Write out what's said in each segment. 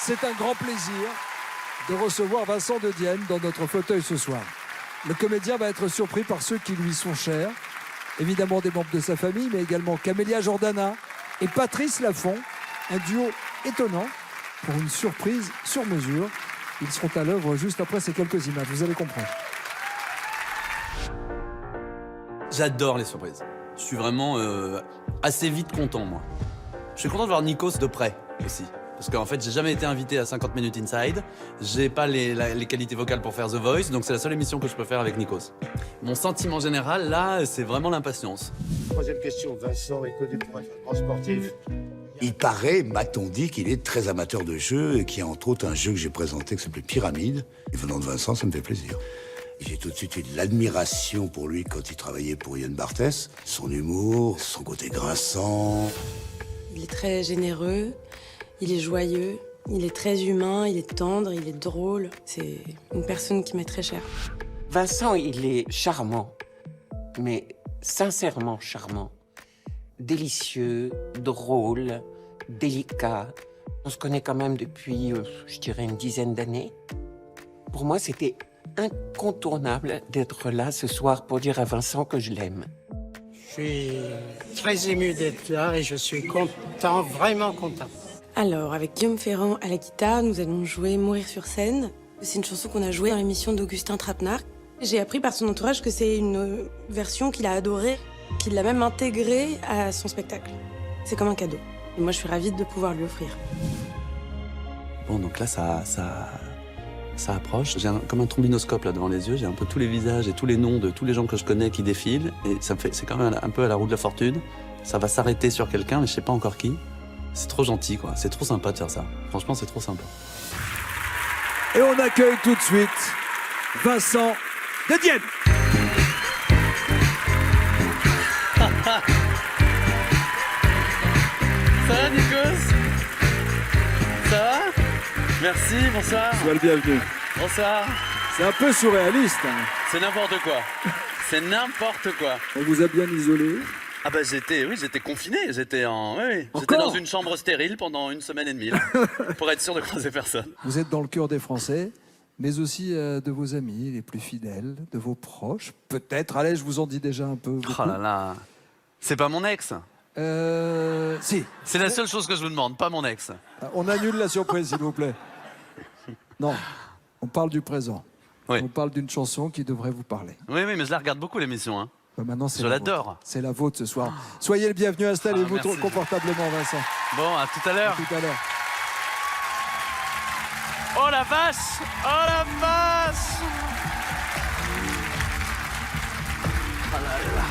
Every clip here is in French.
c'est un grand plaisir de recevoir Vincent de Dienne dans notre fauteuil ce soir. Le comédien va être surpris par ceux qui lui sont chers, évidemment des membres de sa famille, mais également Camélia Jordana et Patrice Laffont, un duo étonnant pour une surprise sur mesure. Ils seront à l'œuvre juste après ces quelques images, vous allez comprendre. J'adore les surprises. Je suis vraiment assez vite content, moi. Je suis content de voir Nikos de près aussi. Parce qu'en fait, j'ai jamais été invité à 50 minutes inside. J'ai pas les qualités vocales pour faire The Voice, donc c'est la seule émission que je peux faire avec Nikos. Mon sentiment général, là, c'est vraiment l'impatience. Troisième question, Vincent est connu pour être un grand sportif. Il paraît, m'a-t-on dit, qu'il est très amateur de jeux et qu'il y a entre autres un jeu que j'ai présenté qui s'appelait Pyramide. Et venant de Vincent, ça me fait plaisir. J'ai tout de suite eu de l'admiration pour lui quand il travaillait pour Yann Barthès. Son humour, son côté grinçant. Il est très généreux, il est joyeux, il est très humain, il est tendre, il est drôle. C'est une personne qui m'est très chère. Vincent, il est charmant, mais sincèrement charmant. Délicieux, drôle, délicat. On se connaît quand même depuis, je dirais, une dizaine d'années. Pour moi, c'était incontournable d'être là ce soir pour dire à Vincent que je l'aime. Je suis très ému d'être là et je suis content, vraiment content. Alors, avec Guillaume Ferrand à la guitare, nous allons jouer Mourir sur scène. C'est une chanson qu'on a jouée dans l'émission d'Augustin Trapenard. J'ai appris par son entourage que c'est une version qu'il a adorée, qu'il l'a même intégrée à son spectacle. C'est comme un cadeau. Et moi, je suis ravie de pouvoir lui offrir. Bon, donc là, ça approche. J'ai comme un trombinoscope là devant les yeux. J'ai un peu tous les visages et tous les noms de tous les gens que je connais qui défilent. Et ça me fait, c'est quand même un peu à la roue de la fortune. Ça va s'arrêter sur quelqu'un, mais je sais pas encore qui. C'est trop gentil, quoi. C'est trop sympa de faire ça. Franchement, c'est trop sympa. Et on accueille tout de suite Vincent de Dienne. Ça va, Nikos? Ça va? Merci, bonsoir. Sois le bienvenu. Bonsoir. C'est un peu surréaliste, hein. C'est n'importe quoi. C'est n'importe quoi. On vous a bien isolé. Ah bah j'étais confiné, j'étais Encore dans une chambre stérile pendant 1 semaine et demie, là, pour être sûr de croiser personne. Vous êtes dans le cœur des Français, mais aussi de vos amis les plus fidèles, de vos proches. Peut-être, allez, je vous en dis déjà un peu beaucoup. Oh là là, c'est pas mon ex. Si. C'est la seule chose que je vous demande, pas mon ex. On annule la surprise, s'il vous plaît. Non, on parle du présent. Oui. On parle d'une chanson qui devrait vous parler. Oui, mais je la regarde beaucoup l'émission, hein. Maintenant, c'est Je la l'adore. vôtre. C'est la vôtre ce soir. Soyez le bienvenu, installez-vous merci. confortablement, Vincent. Bon, à tout à À l'heure. tout à l'heure. Oh la vache! Oh la vache! Oh là là.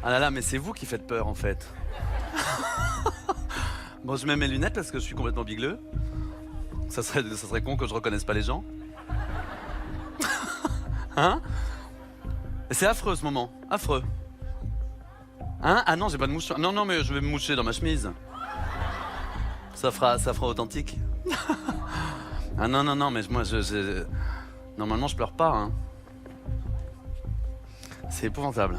Ah là là, mais c'est vous qui faites peur en fait. Bon, je mets mes lunettes parce que je suis complètement bigleux. Ça serait con que je reconnaisse pas les gens. Hein? C'est affreux ce moment, affreux. Hein? Ah non, j'ai pas de mouchoir. Non, non, mais je vais me moucher dans ma chemise. Ça fera authentique. Ah non, non, non, mais moi, normalement, je pleure pas, hein. C'est épouvantable.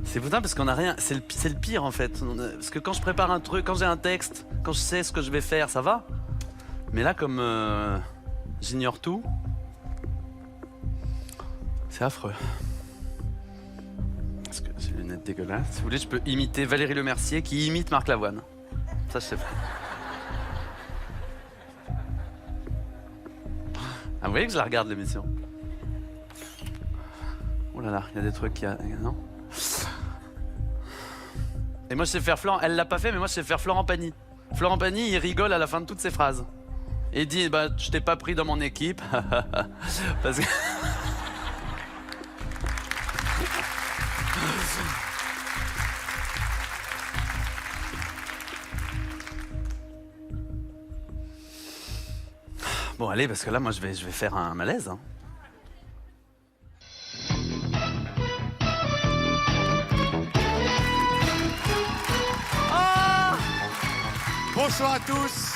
C'est épouvantable parce qu'on a rien. C'est le pire, en fait. Parce que quand je prépare un truc, quand j'ai un texte, quand je sais ce que je vais faire, ça va. Mais là, comme j'ignore tout, c'est affreux. Parce que j'ai les lunettes dégueulasses. Si vous voulez, je peux imiter Valérie Lemercier qui imite Marc Lavoine. Ça, je sais pas. Ah, vous voyez que je la regarde, l'émission. Oh là là, il y a des trucs qui... Non? Et moi, je sais faire Florent... Elle l'a pas fait, mais moi, je sais faire Florent Pagny. Florent Pagny, il rigole à la fin de toutes ses phrases. Et il dit, bah, je t'ai pas pris dans mon équipe. Parce que... Bon, allez, parce que là, moi, je vais faire un malaise. Hein. Bonsoir à tous.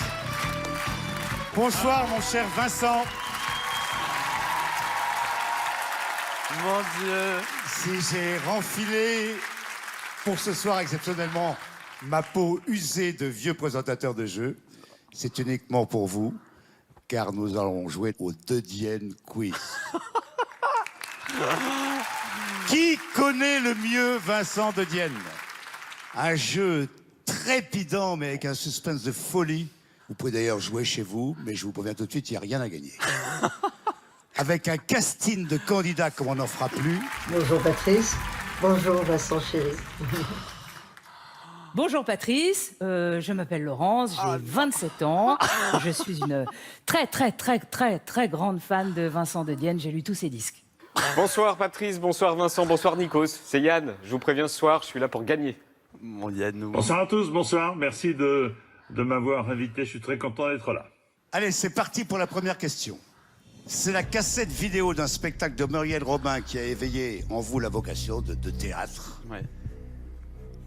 Bonsoir mon cher Vincent. Mon Dieu. Si j'ai renfilé pour ce soir exceptionnellement ma peau usée de vieux présentateur de jeux, c'est uniquement pour vous, car nous allons jouer au Dedienne Quiz. Qui connaît le mieux Vincent Dedienne? Un jeu trépidant, mais avec un suspense de folie. Vous pouvez d'ailleurs jouer chez vous, mais je vous préviens tout de suite, il n'y a rien à gagner. Avec un casting de candidats comme on n'en fera plus. Bonjour Patrice, bonjour Vincent chéri. Bonjour Patrice, je m'appelle Laurence, j'ai 27 ans. Je suis une très grande fan de Vincent Dedienne, j'ai lu tous ses disques. Bonsoir Patrice, bonsoir Vincent, bonsoir Nikos. C'est Yann, je vous préviens ce soir, je suis là pour gagner. Mon Yann, nous. Bonsoir à tous, bonsoir. Merci de m'avoir invité, je suis très content d'être là. Allez, c'est parti pour la première question. C'est la cassette vidéo d'un spectacle de Muriel Robin qui a éveillé en vous la vocation de théâtre. Ouais.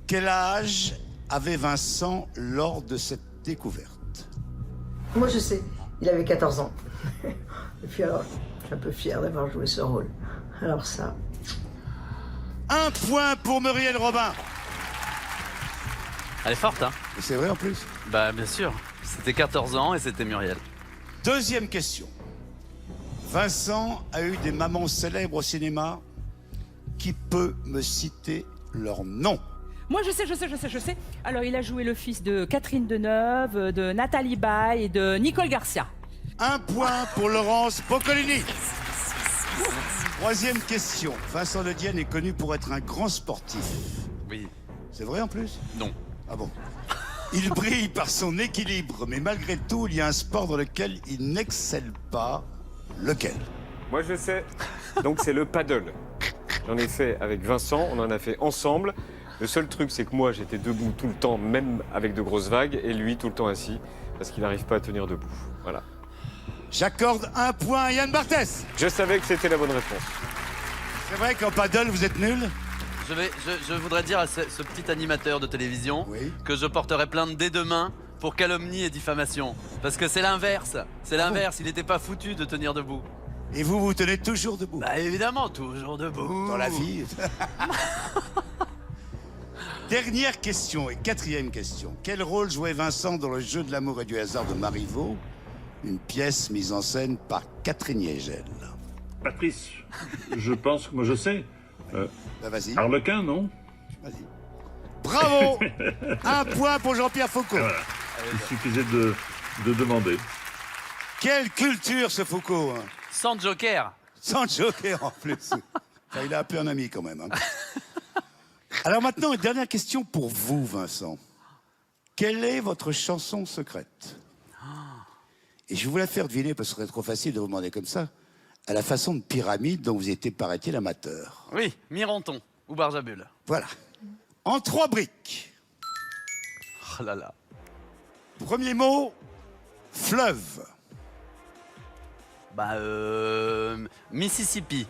Quel âge avait Vincent lors de cette découverte? Moi je sais, il avait 14 ans. Et puis alors, je suis un peu fier d'avoir joué ce rôle. Alors ça... 1 point pour Muriel Robin. Elle est forte, hein? Et c'est vrai en plus. Bah, bien sûr. C'était 14 ans et c'était Muriel. Deuxième question. Vincent a eu des mamans célèbres au cinéma. Qui peut me citer leur nom? Moi je sais. Alors il a joué le fils de Catherine Deneuve, de Nathalie Baye et de Nicole Garcia. 1 point pour Laurence Boccolini. Troisième question. Vincent Dedienne est connu pour être un grand sportif. Oui. C'est vrai en plus? Non. Ah bon? Il brille par son équilibre, mais malgré tout, il y a un sport dans lequel il n'excelle pas. Lequel? Moi je sais, donc c'est le paddle. J'en ai fait avec Vincent, on en a fait ensemble. Le seul truc c'est que moi j'étais debout tout le temps, même avec de grosses vagues, et lui tout le temps assis, parce qu'il n'arrive pas à tenir debout. Voilà. J'accorde 1 point à Yann Barthès. Je savais que c'était la bonne réponse. C'est vrai qu'en paddle, vous êtes nul? Je voudrais dire à ce petit animateur de télévision que je porterai plainte dès demain pour calomnie et diffamation. Parce que c'est l'inverse. C'est l'inverse. Il n'était pas foutu de tenir debout. Et vous, vous tenez toujours debout? Bah évidemment, toujours debout. Dans la vie. Dernière question et quatrième question. Quel rôle jouait Vincent dans le jeu de l'amour et du hasard de Marivaux, une pièce mise en scène par Catherine Hegel? Patrice, je pense que moi je sais. Bah vas-y. Harlequin, non? Vas-y. Bravo. 1 point pour Jean-Pierre Foucault. Voilà. Il suffisait de demander. Quelle culture ce Foucault, hein. Sans joker. Sans joker en plus. Enfin, il a appelé un ami quand même, hein. Alors maintenant, une dernière question pour vous, Vincent. Quelle est votre chanson secrète? Et je vais vous la faire deviner, parce que ce serait trop facile de vous demander comme ça, à la façon de Pyramide dont vous étiez, paraît-il, amateur. Oui, Mironton ou Barjabul. Voilà. En 3 briques. Oh là là. Premier mot, fleuve. Bah, Mississippi.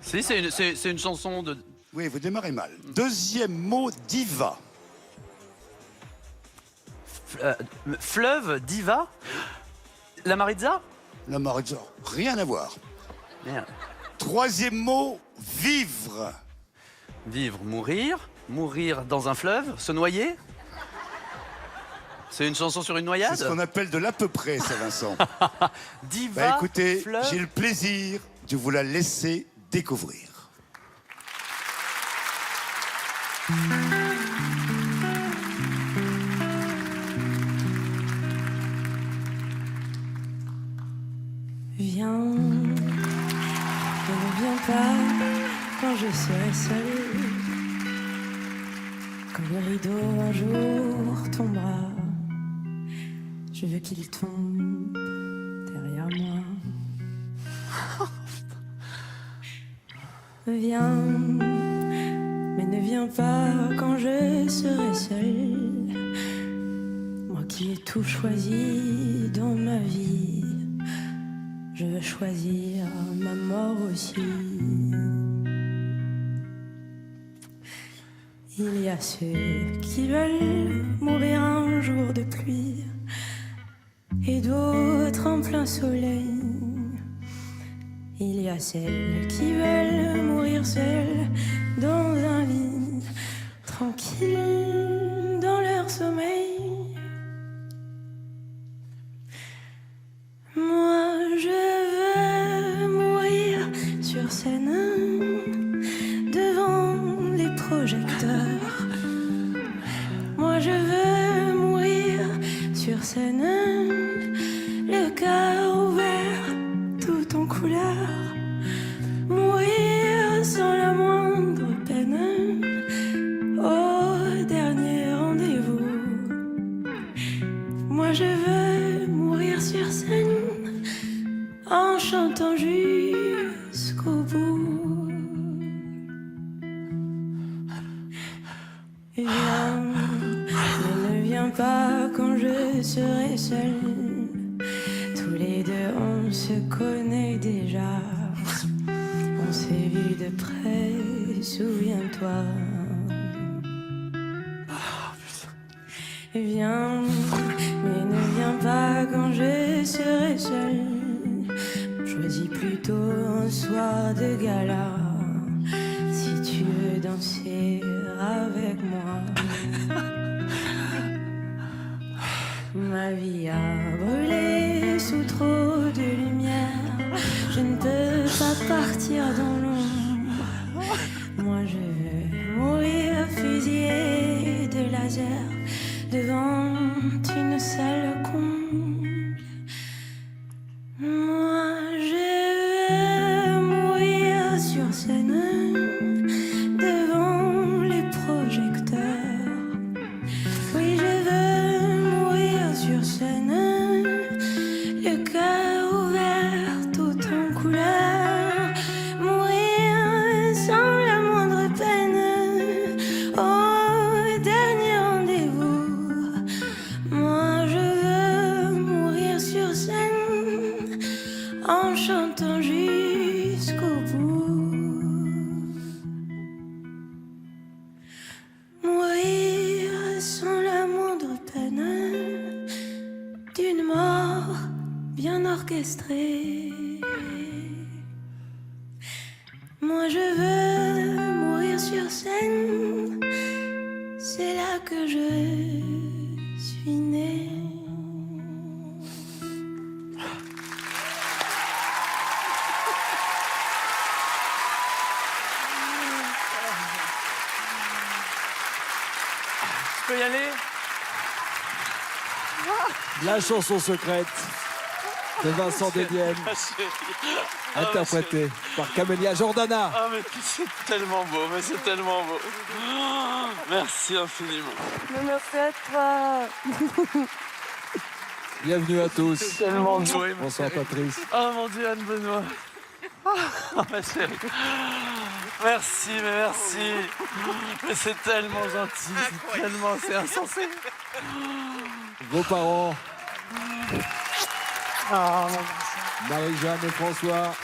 Si, c'est une chanson de... Oui, vous démarrez mal. Deuxième mot, diva. Fleuve, diva. La Maritza? La Maritza, rien à voir. Merde. Troisième mot, vivre. Vivre, mourir. Mourir dans un fleuve. Se noyer. C'est une chanson sur une noyade? C'est ce qu'on appelle de l'à peu près, ça, Vincent. Diva, bah écoutez, fleuve. j'ai le plaisir de vous la laisser découvrir. Viens, ne viens pas quand je serai seule. Quand le rideau un jour tombera, je veux qu'il tombe derrière moi. Viens, mais ne viens pas quand je serai seule. Moi qui ai tout choisi dans ma vie, je veux choisir ma mort aussi. Il y a ceux qui veulent mourir un jour de pluie et d'autres en plein soleil. Il y a celles qui veulent mourir seules dans un vide, tranquille dans leur sommeil. Moi, je veux mourir sur scène devant les projecteurs. Moi, je veux mourir sur scène, le cœur ouvert, tout en couleur. Mourir sans la moindre peine au dernier rendez-vous. Moi, je veux mourir sur scène en chantant jusqu'au bout. Viens, mais ne viens pas quand je serai seule. Tous les deux, on se connaît déjà. On s'est vu de près, souviens-toi. Viens, mais ne viens pas quand je serai seule. Choisis plutôt un soir de gala, si tu veux danser avec moi. Ma vie a brûlé sous trop de lumière. Je ne peux pas partir dans l'ombre. Moi je veux mourir fusillé de laser devant une salle comble. Moi je veux mourir sur scène devant les projecteurs. Oui, je veux mourir sur scène, le cœur ouvert, tout en couleur. Mourir sans la moindre peine au dernier rendez-vous. Moi, je veux mourir sur scène en chantant jusqu'au bout. Mourir sans la moindre peine d'une mort bien orchestrée. Moi je veux mourir sur scène, c'est là que je suis née. Je peux y aller? La chanson secrète de Vincent de Dienne, interprétée par Camélia Jordana. Ah mais c'est tellement beau, mais c'est tellement beau. Oh, merci infiniment. Merci à toi. Bienvenue à tous. C'est tellement beau. Bonsoir Patrice. Oh mon Dieu, Anne-Benoît. Oh ma chérie. Merci, mais merci. Mais c'est tellement gentil, c'est tellement, c'est insensé. Vos parents, Marie-Jeanne et François.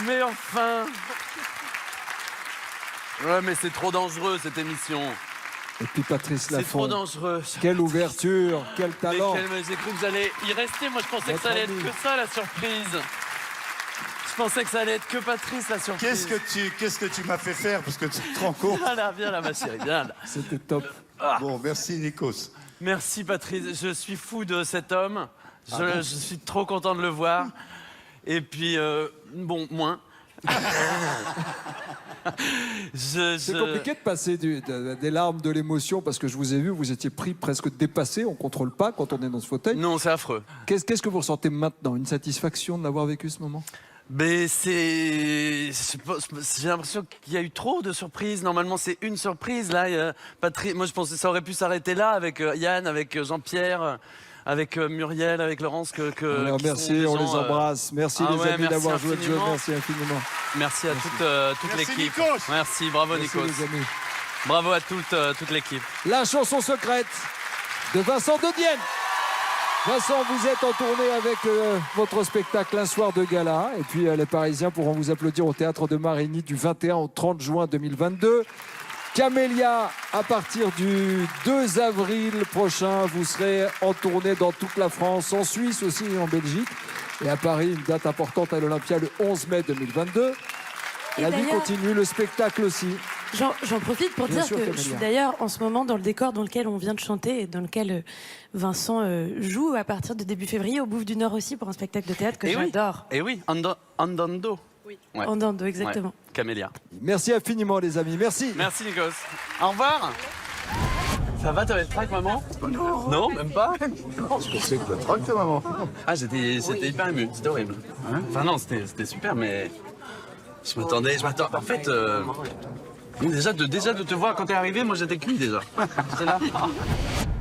Mais enfin. Ouais, mais c'est trop dangereux cette émission. Et puis Patrice C'est trop Laffont. dangereux. Quelle ouverture, quel talent. J'ai cru que vous allez y rester. Moi, je pensais que ça allait être que ça, la surprise. Je pensais que ça allait être que Patrice, la surprise. Qu'est-ce que tu m'as fait faire? Parce que tu te rends compte. Viens là, ma chérie, viens là. C'était top. Bon, merci Nikos. Merci, Patrice. Je suis fou de cet homme. Je suis trop content de le voir. Et puis, bon, moins. C'est compliqué de passer des larmes, de l'émotion, parce que je vous ai vu, vous étiez pris presque dépassé, on ne contrôle pas quand on est dans ce fauteuil. Non, c'est affreux. Qu'est-ce que vous ressentez maintenant? Une satisfaction de l'avoir vécu ce moment? Mais j'ai l'impression qu'il y a eu trop de surprises. Normalement, c'est une surprise. Là, Patrick, moi, je pensais que ça aurait pu s'arrêter là avec Yann, avec Jean-Pierre, avec Muriel, avec Laurence. Alors, merci, on les embrasse. Merci les amis d'avoir joué le jeu. Merci infiniment. Merci à toute l'équipe. Merci, bravo Merci, Nikos. les amis. Bravo à toute l'équipe. La chanson secrète de Vincent de Dienne. Vincent, vous êtes en tournée avec votre spectacle Un soir de gala. Et puis les Parisiens pourront vous applaudir au Théâtre de Marigny du 21 au 30 juin 2022. Camélia, à partir du 2 avril prochain, vous serez en tournée dans toute la France, en Suisse aussi et en Belgique. Et à Paris, une date importante à l'Olympia le 11 mai 2022. Et La vie d'ailleurs- continue, le spectacle aussi. J'en profite pour Bien dire sûr, que Camélia. je suis d'ailleurs en ce moment dans le décor dans lequel on vient de chanter et dans lequel Vincent joue à partir de début février au Bouffe du Nord aussi pour un spectacle de théâtre que Et oui. j'adore. Et oui, Andando. Oui. Ouais. Andando, exactement. Ouais. Camélia. Merci infiniment, les amis. Merci. Merci, Nikos. Au revoir. Ça va, t'avais le trac, maman? Non, même pas? Qu'est-ce que c'est que le truc, maman? Ah, c'était hyper ému, c'était horrible. Enfin non, c'était super, mais je m'attendais. En fait, déjà de te voir quand t'es arrivé, moi j'étais cuit déjà. J'étais là.